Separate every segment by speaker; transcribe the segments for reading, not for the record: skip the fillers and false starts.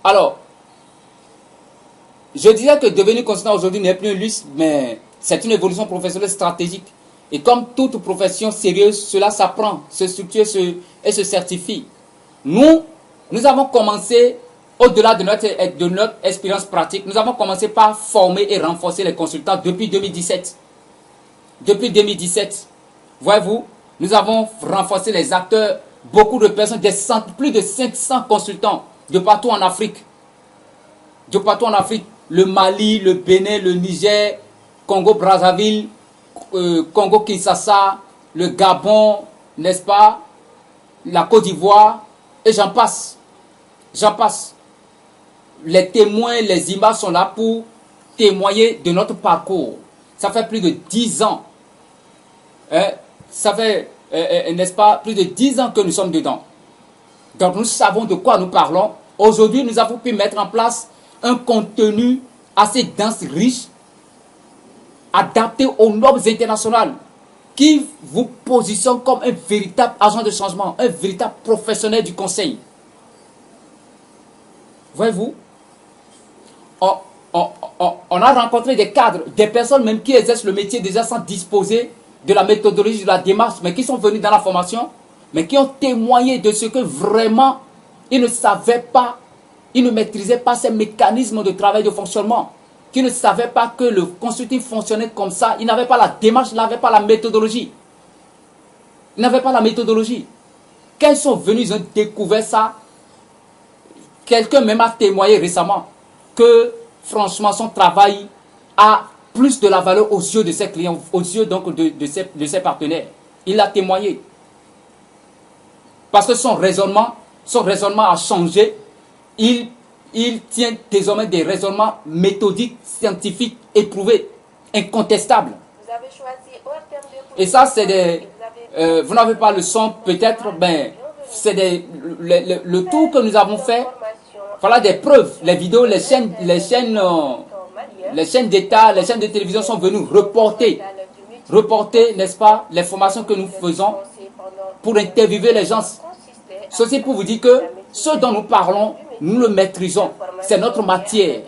Speaker 1: Alors, je disais que devenir consultant aujourd'hui n'est plus un luxe, mais c'est une évolution professionnelle stratégique. Et comme toute profession sérieuse, cela s'apprend, se structure et se certifie. Nous avons commencé, au-delà de notre expérience pratique, nous avons commencé par former et renforcer les consultants depuis 2017. Depuis 2017, voyez-vous, nous avons renforcé les acteurs, beaucoup de personnes, plus de 500 consultants de partout en Afrique. De partout en Afrique, le Mali, le Bénin, le Niger, Congo-Brazzaville, Congo-Kinshasa, le Gabon, n'est-ce pas, la Côte d'Ivoire, et j'en passe. J'en passe. Les témoins, les images sont là pour témoigner de notre parcours. Ça fait plus de 10 ans. Ça fait, n'est-ce pas, plus de 10 ans que nous sommes dedans. Donc nous savons de quoi nous parlons. Aujourd'hui, nous avons pu mettre en place un contenu assez dense, riche, adapté aux normes internationales, qui vous positionne comme un véritable agent de changement, un véritable professionnel du conseil. Voyez-vous, on a rencontré des cadres, des personnes même qui exercent le métier déjà sans disposer de la méthodologie, de la démarche, mais qui sont venus dans la formation, mais qui ont témoigné de ce que vraiment ils ne savaient pas, ils ne maîtrisaient pas ces mécanismes de travail, de fonctionnement, qui ne savaient pas que le consulting fonctionnait comme ça, ils n'avaient pas la démarche, ils n'avaient pas la méthodologie. Ils n'avaient pas la méthodologie. Quand ils sont venus, ils ont découvert ça. Quelqu'un même a témoigné récemment que franchement son travail a plus de la valeur aux yeux de ses clients, aux yeux donc de ses partenaires. Il a témoigné. Parce que son raisonnement a changé. Il tient désormais des raisonnements méthodiques, scientifiques, éprouvés, incontestables.
Speaker 2: Vous avez choisi
Speaker 1: et ça, c'est des... vous n'avez pas le son peut-être, ben, c'est le tour que nous avons fait. Voilà des preuves. Les vidéos, les chaînes d'État, les chaînes de télévision sont venues reporter, n'est-ce pas, les formations que nous faisons pour interviewer les gens. Ceci pour vous dire que ce dont nous parlons, nous le maîtrisons. C'est notre matière.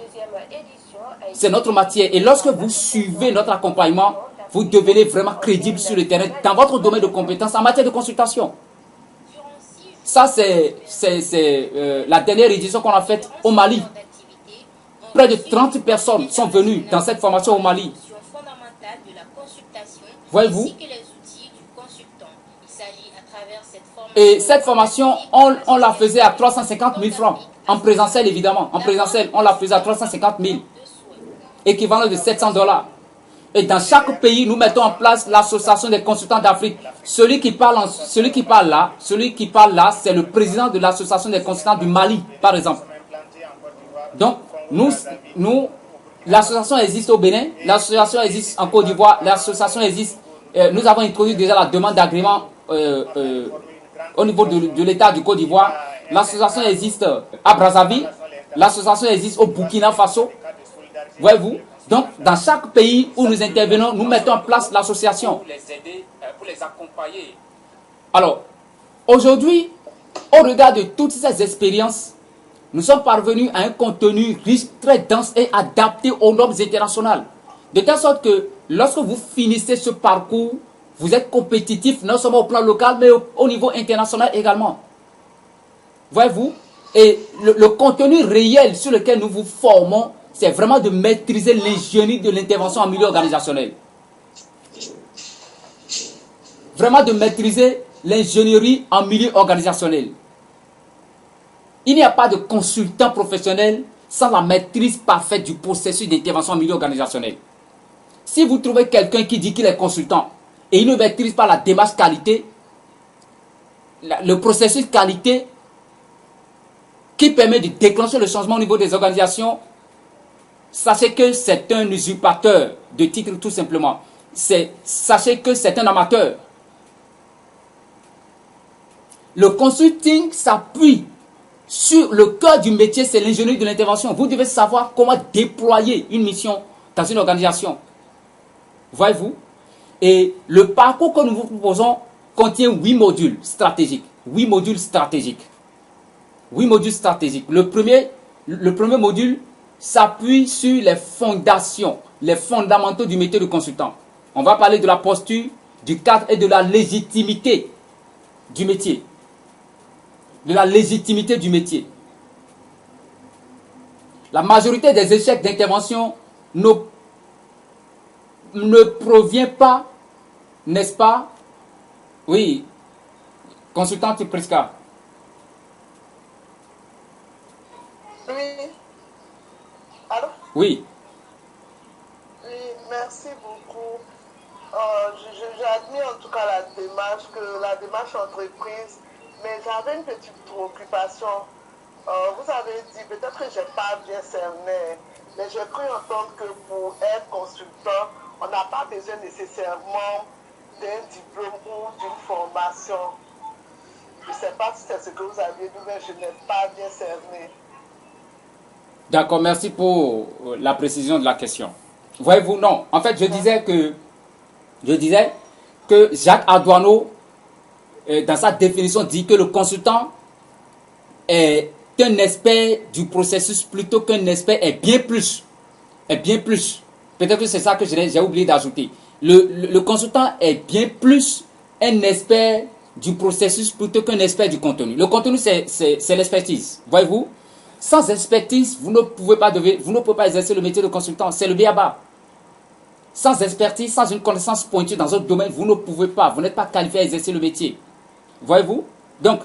Speaker 1: C'est notre matière. Et lorsque vous suivez notre accompagnement, vous devenez vraiment crédible sur le terrain, dans votre domaine de compétences en matière de consultation. Ça, c'est la dernière édition qu'on a faite au Mali. Près de 30 personnes sont venues dans cette formation au Mali. Voyez-vous? Et cette formation, on la faisait à 350 000 francs. En présentiel, évidemment. En présentiel, on la faisait à 350 000. Équivalent de 700 $. Et dans chaque pays, nous mettons en place l'association des consultants d'Afrique. Celui qui parle là, c'est le président de l'association des consultants du Mali, par exemple. Donc, l'association existe au Bénin, l'association existe en Côte d'Ivoire, l'association existe. Nous avons introduit déjà la demande d'agrément au niveau de l'État du Côte d'Ivoire. L'association existe à Brazzaville, l'association existe au Burkina Faso. Voyez-vous? Donc, dans chaque pays où nous intervenons, nous mettons en place l'association. Pour les aider, pour les accompagner. Alors, aujourd'hui, au regard de toutes ces expériences, nous sommes parvenus à un contenu riche, très dense et adapté aux normes internationales. De telle sorte que, lorsque vous finissez ce parcours, vous êtes compétitif, non seulement au plan local, mais au niveau international également. Voyez-vous? Et le contenu réel sur lequel nous vous formons, c'est vraiment de maîtriser l'ingénierie de l'intervention en milieu organisationnel. Vraiment de maîtriser l'ingénierie en milieu organisationnel. Il n'y a pas de consultant professionnel sans la maîtrise parfaite du processus d'intervention en milieu organisationnel. Si vous trouvez quelqu'un qui dit qu'il est consultant et il ne maîtrise pas la démarche qualité, le processus qualité qui permet de déclencher le changement au niveau des organisations, sachez que c'est un usurpateur de titre tout simplement. Sachez que c'est un amateur. Le consulting s'appuie sur le cœur du métier, c'est l'ingénierie de l'intervention. Vous devez savoir comment déployer une mission dans une organisation. Voyez-vous? Et le parcours que nous vous proposons contient 8 modules stratégiques. 8 modules stratégiques. 8 modules stratégiques. Le premier le premier module s'appuie sur les fondations, les fondamentaux du métier de consultant. On va parler de la posture, du cadre et de la légitimité du métier. De la légitimité du métier. La majorité des échecs d'intervention ne provient pas, n'est-ce pas? Oui, consultante Prisca.
Speaker 2: Oui. Allô?
Speaker 1: Oui.
Speaker 2: Oui, merci beaucoup. J'admire en tout cas la démarche entreprise, mais j'avais une petite préoccupation. Vous avez dit, peut-être que je n'ai pas bien cerné, mais j'ai cru entendre que pour être consultant, on n'a pas besoin nécessairement d'un diplôme ou d'une formation. Je ne sais pas si c'est ce que vous aviez dit, mais je n'ai pas bien cerné.
Speaker 1: D'accord, merci pour la précision de la question. Voyez-vous, non. En fait, je disais que Jacques Adouano, dans sa définition, dit que le consultant est un expert du processus plutôt qu'un expert est bien plus. Est bien plus. Peut-être que c'est ça que j'ai oublié d'ajouter. Le consultant est bien plus un expert du processus plutôt qu'un expert du contenu. Le contenu, c'est l'expertise. Voyez-vous, sans expertise, vous ne pouvez pas exercer le métier de consultant. C'est le b.a.-ba. Sans expertise, sans une connaissance pointue dans un domaine, vous ne pouvez pas. Vous n'êtes pas qualifié à exercer le métier. Voyez-vous? Donc,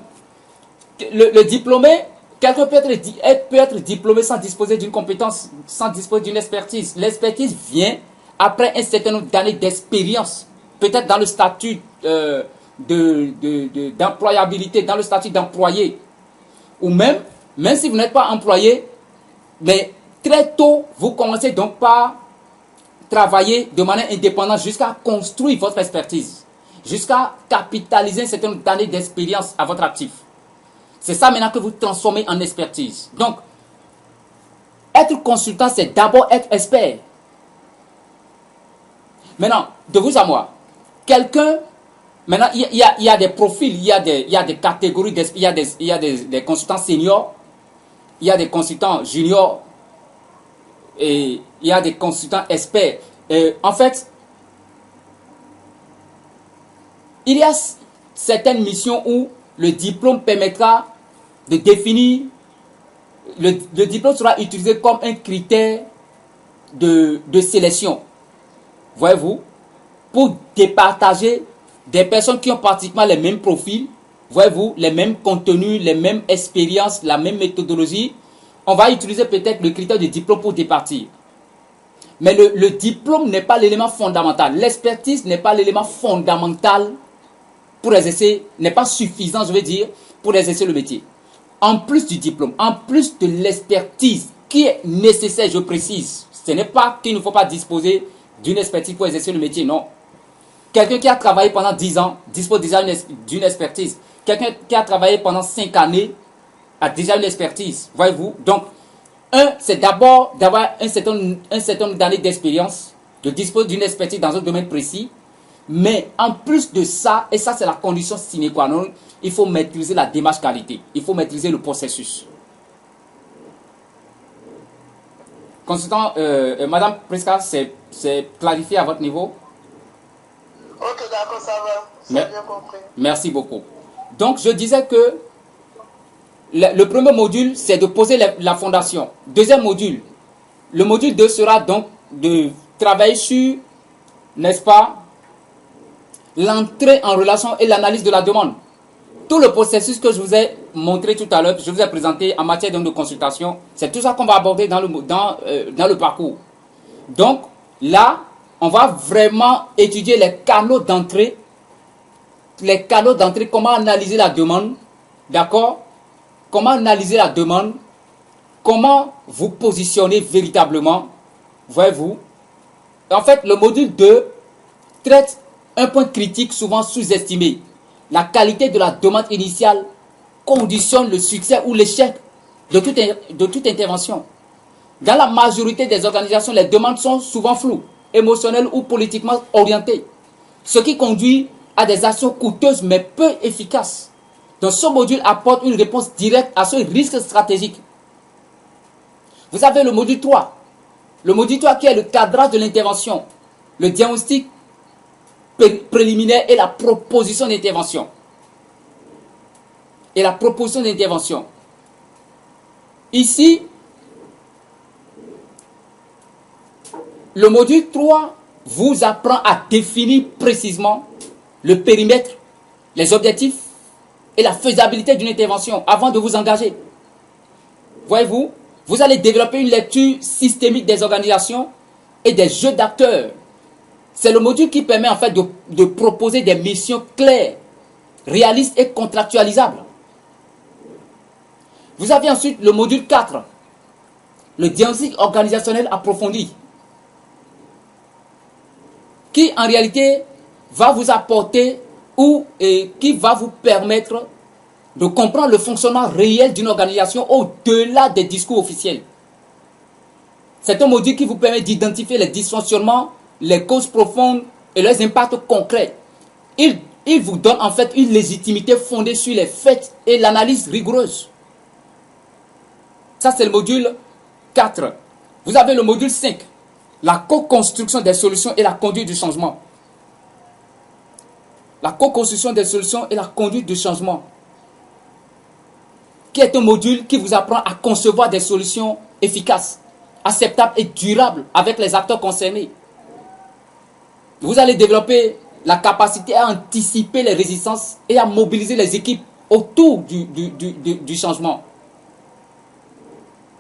Speaker 1: le diplômé, quelqu'un peut être diplômé sans disposer d'une compétence, sans disposer d'une expertise. L'expertise vient après un certain nombre d'années d'expérience, peut-être dans le statut d'employabilité, dans le statut d'employé. Ou même si vous n'êtes pas employé, mais très tôt, vous commencez donc par travailler de manière indépendante jusqu'à construire votre expertise, jusqu'à capitaliser un certain nombre d'années d'expérience à votre actif. C'est ça maintenant que vous transformez en expertise. Donc, être consultant, c'est d'abord être expert. Maintenant, de vous à moi, maintenant, il y a des profils, il y a des catégories, il y a des consultants seniors, il y a des consultants juniors, et il y a des consultants experts. En fait, il y a certaines missions où le diplôme permettra de définir, le diplôme sera utilisé comme un critère de sélection. Voyez-vous, pour départager des personnes qui ont pratiquement les mêmes profils, voyez-vous, les mêmes contenus, les mêmes expériences, la même méthodologie, on va utiliser peut-être le critère de diplôme pour départir. Mais le diplôme n'est pas l'élément fondamental. L'expertise n'est pas l'élément fondamental pour exercer, n'est pas suffisant, je veux dire, pour exercer le métier. En plus du diplôme, en plus de l'expertise qui est nécessaire, je précise, ce n'est pas qu'il ne faut pas disposer d'une expertise pour exercer le métier, non. Quelqu'un qui a travaillé pendant 10 ans dispose déjà d'une expertise. Quelqu'un qui a travaillé pendant 5 années a déjà une expertise, voyez-vous. Donc, c'est d'abord d'avoir un certain nombre d'années d'expérience, de disposer d'une expertise dans un domaine précis. Mais en plus de ça, et ça c'est la condition sine qua non, il faut maîtriser la démarche qualité. Il faut maîtriser le processus. Consultant, Madame Prisca, c'est clarifié à votre niveau?
Speaker 2: Ok, d'accord, ça va. C'est bien compris.
Speaker 1: Merci beaucoup. Donc, je disais que le premier module, c'est de poser la fondation. Deuxième module, le module 2 sera donc de travailler sur, n'est-ce pas, l'entrée en relation et l'analyse de la demande. Tout le processus que je vous ai montré tout à l'heure, je vous ai présenté en matière de consultation, c'est tout ça qu'on va aborder dans le parcours. Donc, là, on va vraiment étudier les canaux d'entrée, comment analyser la demande, d'accord? Comment analyser la demande, comment vous positionner véritablement, voyez-vous. En fait, le module 2 traite un point critique souvent sous-estimé. La qualité de la demande initiale conditionne le succès ou l'échec de toute intervention. Dans la majorité des organisations, les demandes sont souvent floues, émotionnelles ou politiquement orientées, ce qui conduit à des actions coûteuses mais peu efficaces. Donc ce module apporte une réponse directe à ce risque stratégique. Vous avez le module 3. Le module 3 qui est le cadrage de l'intervention, le diagnostic préliminaire et la proposition d'intervention. Et la proposition d'intervention. Ici, le module 3 vous apprend à définir précisément le périmètre, les objectifs et la faisabilité d'une intervention avant de vous engager. Voyez-vous, vous allez développer une lecture systémique des organisations et des jeux d'acteurs. C'est le module qui permet en fait de proposer des missions claires, réalistes et contractualisables. Vous avez ensuite le module 4, le diagnostic organisationnel approfondi, qui en réalité va vous apporter qui va vous permettre de comprendre le fonctionnement réel d'une organisation au-delà des discours officiels. C'est un module qui vous permet d'identifier les dysfonctionnements, les causes profondes et leurs impacts concrets. Il vous donne en fait une légitimité fondée sur les faits et l'analyse rigoureuse. Ça, c'est le module 4. Vous avez le module 5, la co-construction des solutions et la conduite du changement. La co-construction des solutions et la conduite du changement, qui est un module qui vous apprend à concevoir des solutions efficaces, acceptables et durables avec les acteurs concernés. Vous allez développer la capacité à anticiper les résistances et à mobiliser les équipes autour du changement.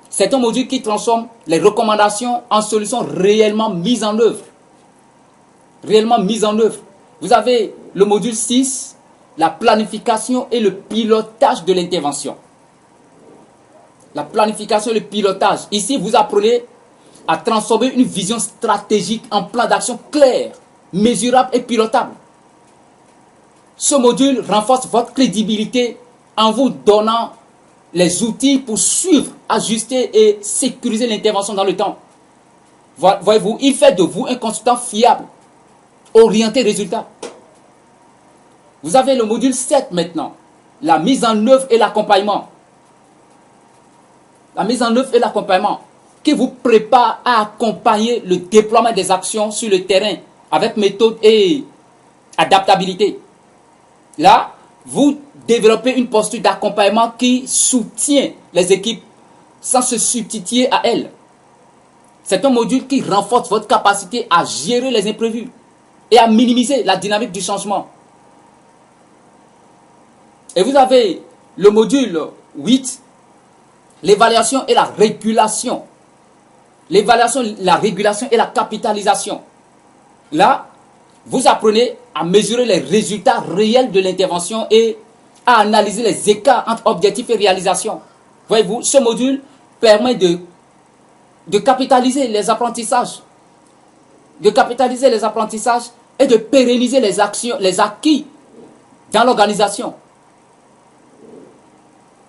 Speaker 1: C'est un module qui transforme les recommandations en solutions réellement mises en œuvre. Réellement mises en œuvre. Vous avez le module 6, la planification et le pilotage de l'intervention. La planification et le pilotage. Ici, vous apprenez à transformer une vision stratégique en plan d'action clair, mesurable et pilotable. Ce module renforce votre crédibilité en vous donnant les outils pour suivre, ajuster et sécuriser l'intervention dans le temps. Voyez-vous, il fait de vous un consultant fiable, orienté résultat. Vous avez le module 7 maintenant, la mise en œuvre et l'accompagnement. La mise en œuvre et l'accompagnement qui vous prépare à accompagner le déploiement des actions sur le terrain avec méthode et adaptabilité. Là, vous développez une posture d'accompagnement qui soutient les équipes sans se substituer à elles. C'est un module qui renforce votre capacité à gérer les imprévus et à minimiser la dynamique du changement. Et vous avez le module 8, l'évaluation et la régulation. L'évaluation, la régulation et la capitalisation. Là, vous apprenez à mesurer les résultats réels de l'intervention et à analyser les écarts entre objectifs et réalisation. Voyez-vous, ce module permet de capitaliser les apprentissages. De capitaliser les apprentissages et de pérenniser les actions, les acquis dans l'organisation.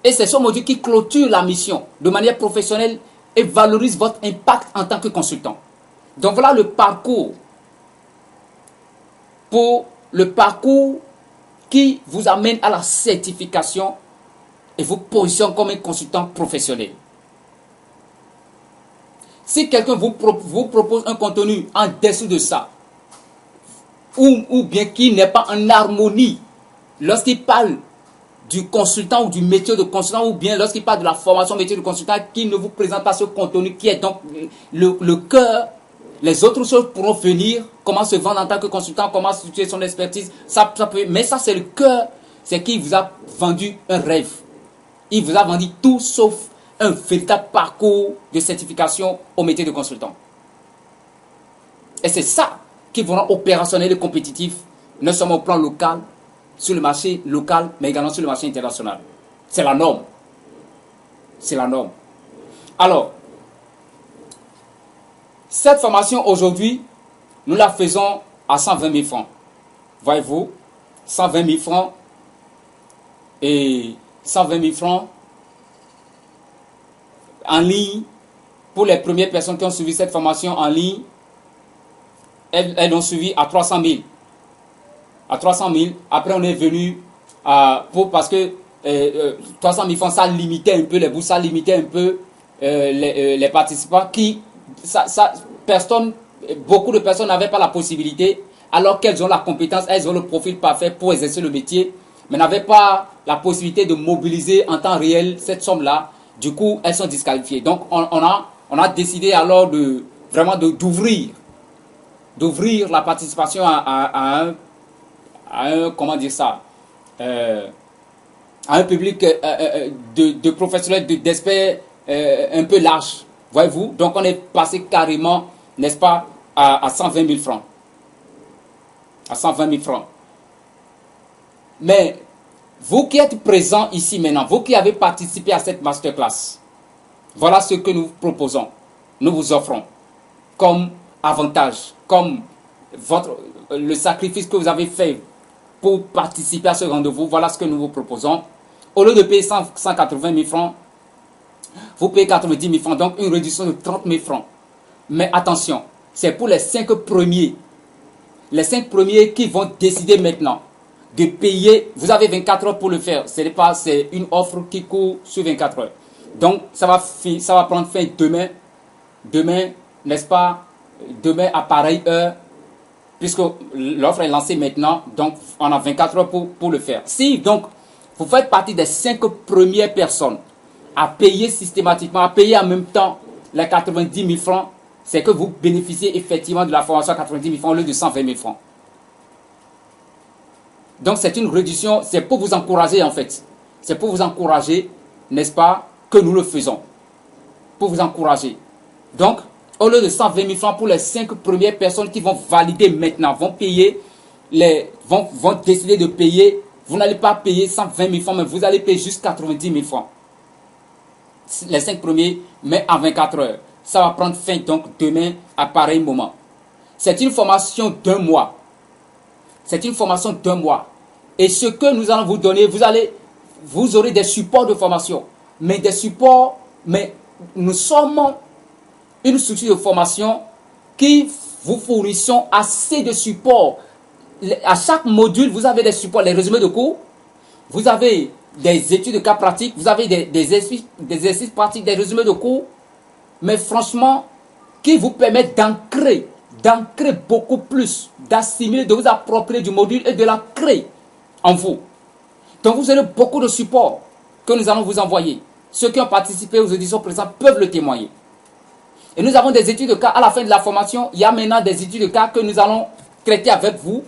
Speaker 1: Et c'est ce module qui clôture la mission de manière professionnelle et valorise votre impact en tant que consultant. Donc voilà le parcours. Pour le parcours qui vous amène à la certification et vous positionne comme un consultant professionnel. Si quelqu'un vous propose un contenu en dessous de ça, ou bien qui n'est pas en harmonie lorsqu'il parle du consultant ou du métier de consultant, ou bien lorsqu'il parle de la formation métier de consultant, qui ne vous présente pas ce contenu qui est donc le cœur, les autres choses pourront venir, comment se vendre en tant que consultant, comment situer son expertise, ça peut, mais ça c'est le cœur, c'est qu'il vous a vendu un rêve. Il vous a vendu tout sauf un véritable parcours de certification au métier de consultant. Et c'est ça qui vous rend opérationnel et compétitif, non seulement au plan local, sur le marché local, mais également sur le marché international. C'est la norme. C'est la norme. Alors, cette formation aujourd'hui, nous la faisons à 120 000 francs. Voyez-vous, 120 000 francs et 120 000 francs en ligne pour les premières personnes qui ont suivi cette formation en ligne. Elles l'ont suivi à 300 000. À 300 000. Après, on est venu parce que 300 000 francs, ça limitait un peu les bourses, ça limitait un peu les participants qui, beaucoup de personnes n'avaient pas la possibilité, alors qu'elles ont la compétence, elles ont le profil parfait pour exercer le métier, mais n'avaient pas la possibilité de mobiliser en temps réel cette somme-là. Du coup, elles sont disqualifiées. Donc, on a décidé alors d'ouvrir la participation à un comment dire ça, à un public de professionnels, d'experts un peu large. Voyez-vous? Donc, on est passé carrément, n'est-ce pas, à 120 000 francs. À 120 000 francs. Mais, vous qui êtes présents ici maintenant, vous qui avez participé à cette masterclass, voilà ce que nous proposons, nous vous offrons comme avantage, comme le sacrifice que vous avez fait pour participer à ce rendez-vous. Voilà ce que nous vous proposons. Au lieu de payer 180 000 francs, vous payez 90 000 francs, donc une réduction de 30 000 francs. Mais attention, c'est pour les 5 premiers. Les 5 premiers qui vont décider maintenant de payer. Vous avez 24 heures pour le faire. C'est une offre qui court sur 24 heures. Donc, ça va prendre fin demain. Demain, n'est-ce pas? Demain à pareille heure, puisque l'offre est lancée maintenant. Donc, on a 24 heures pour le faire. Si, donc, vous faites partie des 5 premières personnes à payer systématiquement, à payer en même temps les 90 000 francs, c'est que vous bénéficiez effectivement de la formation à 90 000 francs au lieu de 120 000 francs. Donc c'est une réduction, c'est pour vous encourager en fait. C'est pour vous encourager, n'est-ce pas, que nous le faisons. Pour vous encourager. Donc, au lieu de 120 000 francs pour les 5 premières personnes qui vont valider maintenant, vont décider de payer, vous n'allez pas payer 120 000 francs, mais vous allez payer juste 90 000 francs. Les 5 premiers, mais en 24 heures. Ça va prendre fin donc demain à pareil moment. C'est une formation d'1 mois. C'est une formation d'1 mois. Et ce que nous allons vous donner, vous aurez des supports de formation. Mais nous sommes une structure de formation qui vous fournissons assez de supports. À chaque module, vous avez des supports, les résumés de cours. Vous avez des études de cas pratiques. Vous avez des exercices pratiques, des résumés de cours. Mais franchement, qui vous permettent d'ancrer beaucoup plus, d'assimiler, de vous approprier du module et de l'ancrer en vous. Donc vous aurez beaucoup de supports que nous allons vous envoyer. Ceux qui ont participé aux auditions présentes peuvent le témoigner. Et nous avons des études de cas à la fin de la formation. Il y a maintenant des études de cas que nous allons traiter avec vous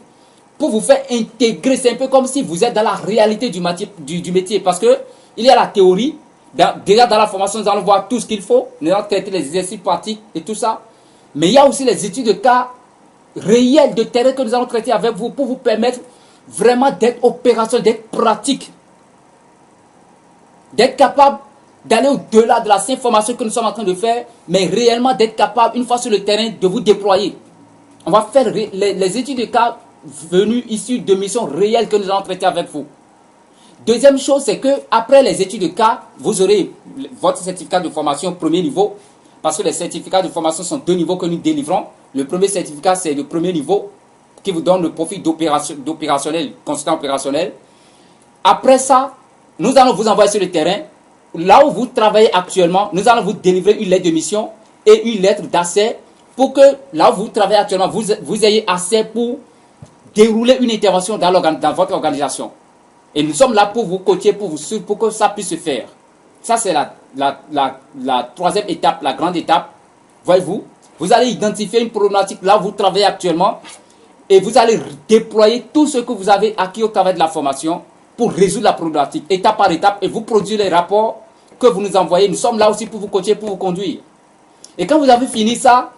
Speaker 1: pour vous faire intégrer. C'est un peu comme si vous êtes dans la réalité du métier. Parce que il y a la théorie. Déjà dans la formation, nous allons voir tout ce qu'il faut. Nous allons traiter les exercices pratiques et tout ça. Mais il y a aussi les études de cas réels de terrain que nous allons traiter avec vous pour vous permettre vraiment d'être opérationnel, d'être pratique. D'être capable d'aller au-delà de la simple formation que nous sommes en train de faire, mais réellement d'être capable, une fois sur le terrain, de vous déployer. On va faire les études de cas venues issues de missions réelles que nous allons traiter avec vous. Deuxième chose, c'est que après les études de cas, vous aurez votre certificat de formation premier niveau, parce que les certificats de formation sont 2 niveaux que nous délivrons. Le premier certificat, c'est le premier niveau qui vous donne le profil d'opérationnel, consultant opérationnel. Après ça, nous allons vous envoyer sur le terrain. Là où vous travaillez actuellement, nous allons vous délivrer une lettre de mission et une lettre d'accès pour que là où vous travaillez actuellement, vous ayez accès pour dérouler une intervention dans votre organisation. Et nous sommes là pour vous coacher, pour vous suivre, pour que ça puisse se faire. Ça, c'est la troisième étape, la grande étape. Voyez-vous, vous allez identifier une problématique là où vous travaillez actuellement et vous allez déployer tout ce que vous avez acquis au travail de la formation pour résoudre la problématique, étape par étape, et vous produire les rapports que vous nous envoyez. Nous sommes là aussi pour vous coacher, pour vous conduire. Et quand vous avez fini ça,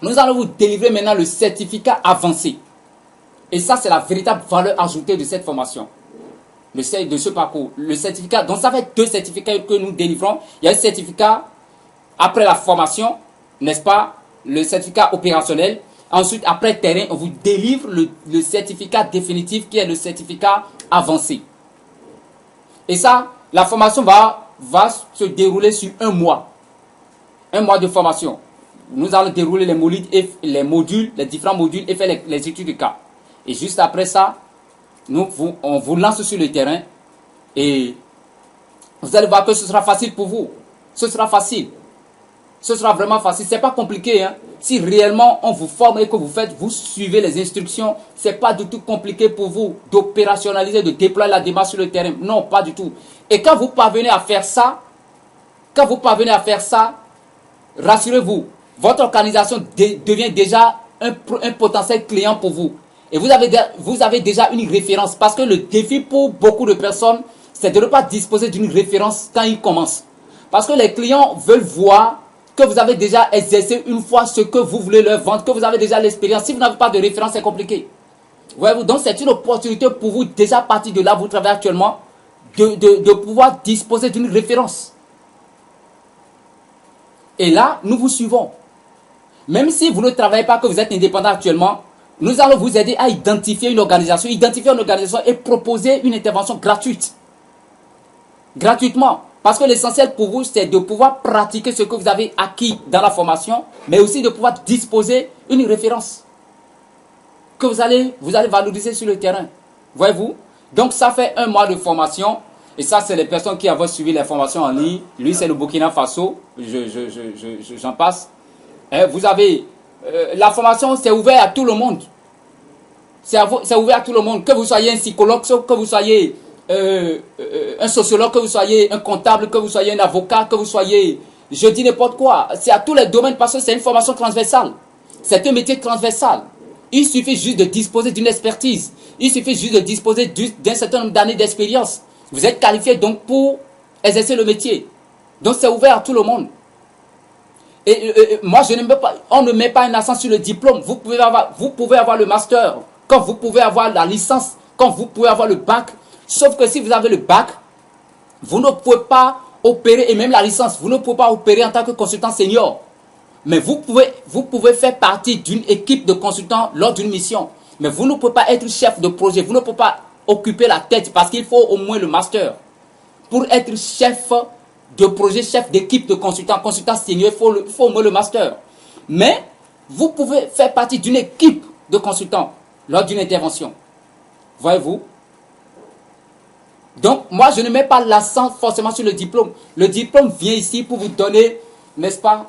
Speaker 1: nous allons vous délivrer maintenant le certificat avancé. Et ça, c'est la véritable valeur ajoutée de cette formation. De ce parcours. Le certificat, donc ça fait 2 certificats que nous délivrons. Il y a un certificat après la formation, n'est-ce pas? Le certificat opérationnel. Ensuite, après terrain, on vous délivre le certificat définitif qui est le certificat avancé. Et ça, la formation va se dérouler sur 1 mois. 1 mois de formation. Nous allons dérouler les différents modules et faire les études de cas. Et juste après ça, on vous lance sur le terrain et vous allez voir que ce sera facile pour vous. Ce sera facile. Ce sera vraiment facile. C'est pas compliqué. Hein. Si réellement on vous forme et que vous suivez les instructions, c'est pas du tout compliqué pour vous d'opérationnaliser, de déployer la démarche sur le terrain. Non, pas du tout. Et quand vous parvenez à faire ça, rassurez-vous, votre organisation devient déjà un potentiel client pour vous. Et vous avez déjà une référence. Parce que le défi pour beaucoup de personnes, c'est de ne pas disposer d'une référence quand ils commencent. Parce que les clients veulent voir que vous avez déjà exercé une fois ce que vous voulez leur vendre, que vous avez déjà l'expérience. Si vous n'avez pas de référence, c'est compliqué. Voyez-vous, donc c'est une opportunité pour vous, déjà à partir de là, vous travaillez actuellement, de pouvoir disposer d'une référence. Et là, nous vous suivons. Même si vous ne travaillez pas, que vous êtes indépendant actuellement, nous allons vous aider à identifier une organisation et proposer une intervention gratuite. Gratuitement. Parce que l'essentiel pour vous, c'est de pouvoir pratiquer ce que vous avez acquis dans la formation, mais aussi de pouvoir disposer une référence que vous allez valoriser sur le terrain. Voyez-vous? Donc ça fait 1 mois de formation. Et ça, c'est les personnes qui avaient suivi les formations en ligne. Lui, c'est le Burkina Faso. J'en passe. Vous avez... la formation, c'est ouvert à tout le monde. C'est ouvert à tout le monde. Que vous soyez un psychologue, que vous soyez... un sociologue, que vous soyez un comptable, que vous soyez un avocat, que vous soyez, je dis n'importe quoi, c'est à tous les domaines parce que c'est une formation transversale, c'est un métier transversal. Il suffit juste de disposer d'une expertise, il suffit juste de disposer d'un certain nombre d'années d'expérience. Vous êtes qualifié donc pour exercer le métier. Donc c'est ouvert à tout le monde. Et moi je n'aime pas, on ne met pas un accent sur le diplôme. Vous pouvez avoir le master, comme vous pouvez avoir la licence, comme vous pouvez avoir le bac. Sauf que si vous avez le bac, vous ne pouvez pas opérer, et même la licence, vous ne pouvez pas opérer en tant que consultant senior. Mais vous pouvez faire partie d'une équipe de consultants lors d'une mission. Mais vous ne pouvez pas être chef de projet, vous ne pouvez pas occuper la tête parce qu'il faut au moins le master. Pour être chef de projet, chef d'équipe de consultant senior, il faut au moins le master. Mais vous pouvez faire partie d'une équipe de consultants lors d'une intervention. Voyez-vous? Donc, moi, je ne mets pas l'accent forcément sur le diplôme. Le diplôme vient ici pour vous donner, n'est-ce pas,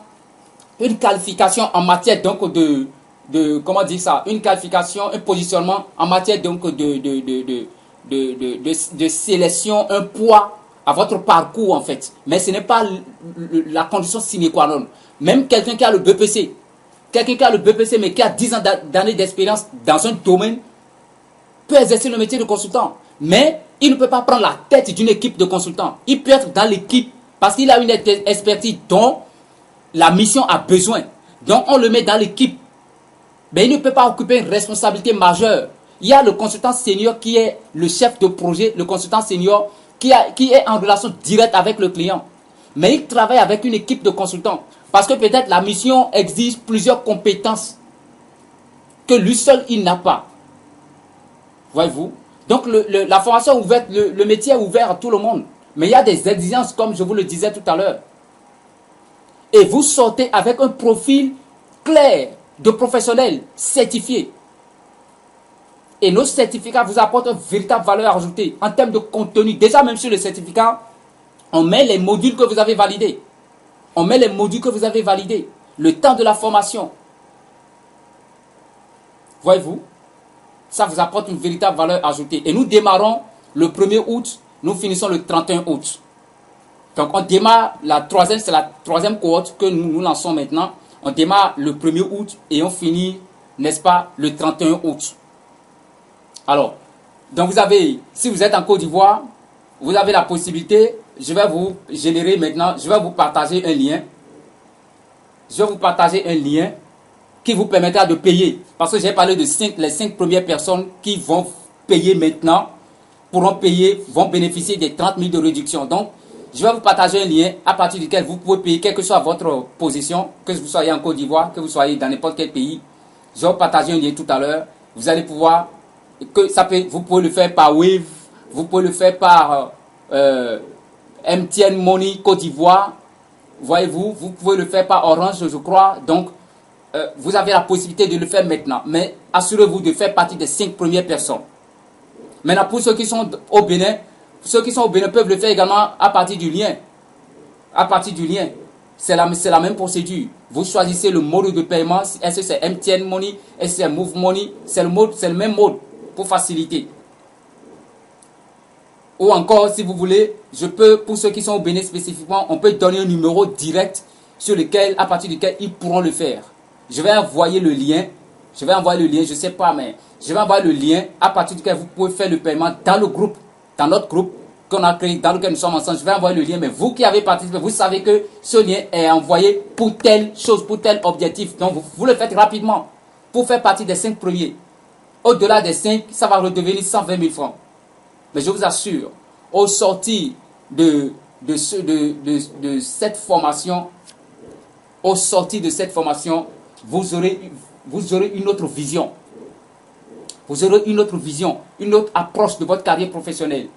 Speaker 1: une qualification en matière donc comment dire ça, une qualification, un positionnement en matière donc de sélection, un poids à votre parcours en fait. Mais ce n'est pas la condition sine qua non. Même quelqu'un qui a le BPC, mais qui a 10 ans d'années d'expérience dans un domaine, peut exercer le métier de consultant. Mais il ne peut pas prendre la tête d'une équipe de consultants. Il peut être dans l'équipe parce qu'il a une expertise dont la mission a besoin. Donc on le met dans l'équipe. Mais il ne peut pas occuper une responsabilité majeure. Il y a le consultant senior qui est le chef de projet, le consultant senior qui est en relation directe avec le client. Mais il travaille avec une équipe de consultants. Parce que peut-être la mission exige plusieurs compétences que lui seul il n'a pas. Voyez-vous? Donc la formation ouverte, le métier est ouvert à tout le monde. Mais il y a des exigences comme je vous le disais tout à l'heure. Et vous sortez avec un profil clair de professionnel certifié. Et nos certificats vous apportent une véritable valeur ajoutée en termes de contenu. Déjà même sur le certificat, on met les modules que vous avez validés. Le temps de la formation. Voyez-vous? Ça vous apporte une véritable valeur ajoutée. Et nous démarrons le 1er août, nous finissons le 31 août. Donc on démarre c'est la troisième cohorte que nous lançons maintenant. On démarre le 1er août et on finit, n'est-ce pas, le 31 août. Alors, donc si vous êtes en Côte d'Ivoire, vous avez la possibilité, je vais vous générer maintenant, je vais vous partager un lien. Qui vous permettra de payer. Parce que j'ai parlé de les 5 premières personnes qui vont payer maintenant, vont bénéficier des 30 000 de réduction. Donc, je vais vous partager un lien à partir duquel vous pouvez payer, quelle que soit votre position, que vous soyez en Côte d'Ivoire, que vous soyez dans n'importe quel pays. Je vais vous partager un lien tout à l'heure. Vous allez pouvoir, vous pouvez le faire par Wave, vous pouvez le faire par MTN Money Côte d'Ivoire. Voyez-vous, vous pouvez le faire par Orange, je crois. Donc, vous avez la possibilité de le faire maintenant. Mais assurez-vous de faire partie des 5 premières personnes. Maintenant, pour ceux qui sont au Bénin, peuvent le faire également à partir du lien. C'est la même procédure. Vous choisissez le mode de paiement. Est-ce que c'est MTN Money? Est-ce que c'est Move Money? C'est le même mode pour faciliter. Ou encore, si vous voulez, je peux, pour ceux qui sont au Bénin spécifiquement, on peut donner un numéro direct à partir duquel ils pourront le faire. Je vais envoyer le lien. Je ne sais pas, mais je vais envoyer le lien à partir duquel vous pouvez faire le paiement dans le groupe, dans notre groupe qu'on a créé, dans lequel nous sommes ensemble. Je vais envoyer le lien, mais vous qui avez participé, vous savez que ce lien est envoyé pour telle chose, pour tel objectif. Donc, vous le faites rapidement pour faire partie des 5 premiers. Au-delà des 5, ça va redevenir 120 000 francs. Mais je vous assure, au sortir de cette formation, vous aurez une autre vision. Vous aurez une autre vision, une autre approche de votre carrière professionnelle.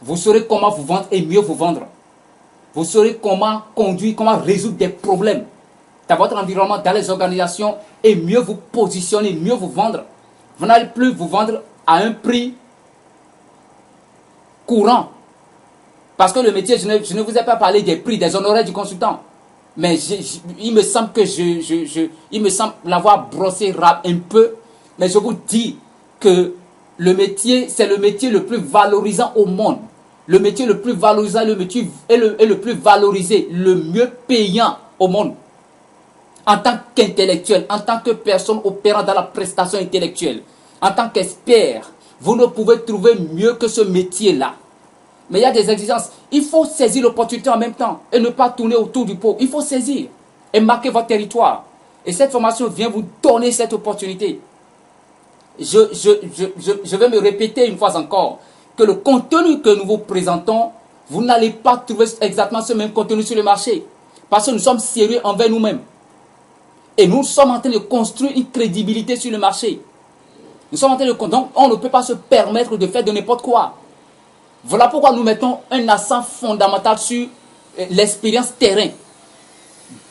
Speaker 1: Vous saurez comment vous vendre et mieux vous vendre. Vous saurez comment conduire, comment résoudre des problèmes dans votre environnement, dans les organisations et mieux vous positionner, mieux vous vendre. Vous n'allez plus vous vendre à un prix courant. Parce que le métier, je ne vous ai pas parlé des prix, des honoraires du consultant. Mais il me semble il me semble l'avoir brossé un peu. Mais je vous dis que le métier, c'est le métier le plus valorisant au monde. Le métier le plus valorisant, le métier est le plus valorisé, le mieux payant au monde. En tant qu'intellectuel, en tant que personne opérant dans la prestation intellectuelle, en tant qu'expert, vous ne pouvez trouver mieux que ce métier-là. Mais il y a des exigences. Il faut saisir l'opportunité en même temps et ne pas tourner autour du pot. Il faut saisir et marquer votre territoire. Et cette formation vient vous donner cette opportunité. Je vais me répéter une fois encore que le contenu que nous vous présentons, vous n'allez pas trouver exactement ce même contenu sur le marché. Parce que nous sommes sérieux envers nous-mêmes. Et nous sommes en train de construire une crédibilité sur le marché. Nous sommes en train de... Donc, on ne peut pas se permettre de faire de n'importe quoi. Voilà pourquoi nous mettons un accent fondamental sur l'expérience terrain.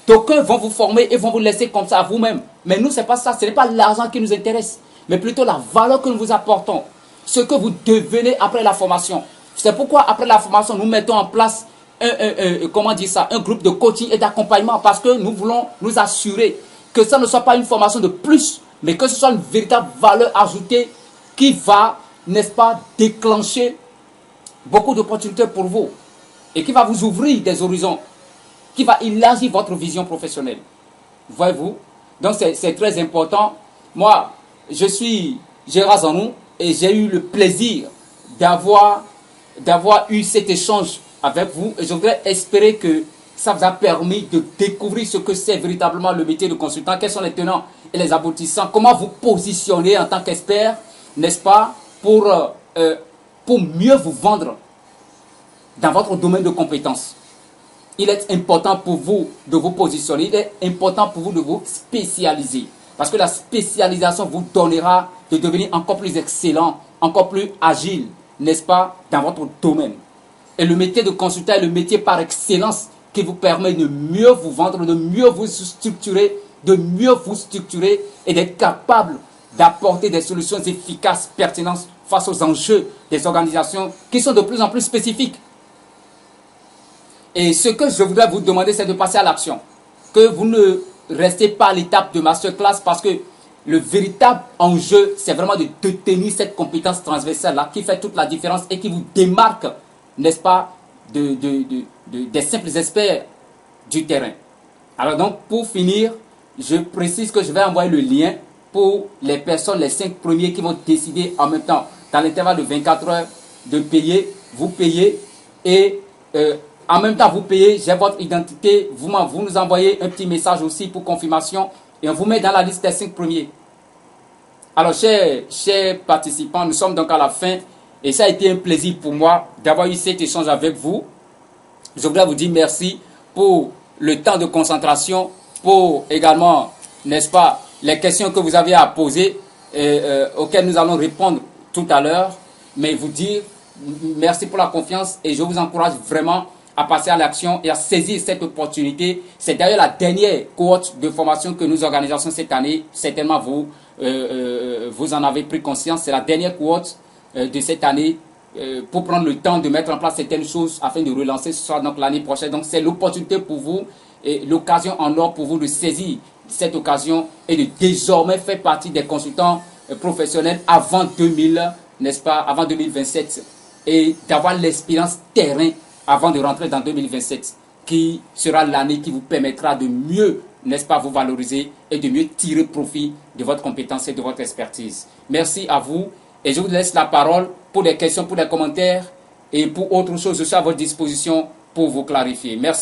Speaker 1: D'aucuns vont vous former et vont vous laisser comme ça à vous-même. Mais nous, ce n'est pas ça. Ce n'est pas l'argent qui nous intéresse, mais plutôt la valeur que nous vous apportons. Ce que vous devenez après la formation. C'est pourquoi après la formation, nous mettons en place un groupe de coaching et d'accompagnement. Parce que nous voulons nous assurer que ça ne soit pas une formation de plus, mais que ce soit une véritable valeur ajoutée qui va, n'est-ce pas, déclencher beaucoup d'opportunités pour vous et qui va vous ouvrir des horizons, qui va élargir votre vision professionnelle. Voyez-vous? Donc c'est très important. Moi, je suis Gérard Zanou et j'ai eu le plaisir d'avoir eu cet échange avec vous et je voudrais espérer que ça vous a permis de découvrir ce que c'est véritablement le métier de consultant, quels sont les tenants et les aboutissants, comment vous positionner en tant qu'expert, n'est-ce pas, pour mieux vous vendre dans votre domaine de compétences. Il est important pour vous de vous positionner, il est important pour vous de vous spécialiser. Parce que la spécialisation vous donnera de devenir encore plus excellent, encore plus agile, n'est-ce pas, dans votre domaine. Et le métier de consultant est le métier par excellence qui vous permet de mieux vous vendre, de mieux vous structurer, et d'être capable d'apporter des solutions efficaces, pertinentes face aux enjeux des organisations qui sont de plus en plus spécifiques. Et ce que je voudrais vous demander, c'est de passer à l'action. Que vous ne restez pas à l'étape de masterclass parce que le véritable enjeu, c'est vraiment de détenir cette compétence transversale-là qui fait toute la différence et qui vous démarque, n'est-ce pas, des simples experts du terrain. Alors donc, pour finir, je précise que je vais envoyer le lien pour les personnes, les 5 premiers qui vont décider en même temps, dans l'intervalle de 24 heures, de payer. Vous payez et en même temps vous payez, j'ai votre identité, vous nous envoyez un petit message aussi pour confirmation et on vous met dans la liste des 5 premiers. Alors chers participants, nous sommes donc à la fin et ça a été un plaisir pour moi d'avoir eu cet échange avec vous. Je voudrais vous dire merci pour le temps de concentration, pour également, n'est-ce pas, les questions que vous avez à poser auxquelles nous allons répondre tout à l'heure, mais vous dire merci pour la confiance et je vous encourage vraiment à passer à l'action et à saisir cette opportunité. C'est d'ailleurs la dernière cohorte de formation que nous organisons cette année. Certainement vous en avez pris conscience. C'est la dernière cohorte de cette année pour prendre le temps de mettre en place certaines choses afin de relancer ce soit donc l'année prochaine. Donc c'est l'opportunité pour vous et l'occasion en or pour vous de saisir cette occasion et de désormais faire partie des consultants professionnels avant 2000, n'est-ce pas, avant 2027 et d'avoir l'expérience terrain avant de rentrer dans 2027 qui sera l'année qui vous permettra de mieux, n'est-ce pas, vous valoriser et de mieux tirer profit de votre compétence et de votre expertise. Merci à vous et je vous laisse la parole pour des questions, pour des commentaires et pour autre chose. Je suis à votre disposition pour vous clarifier. Merci.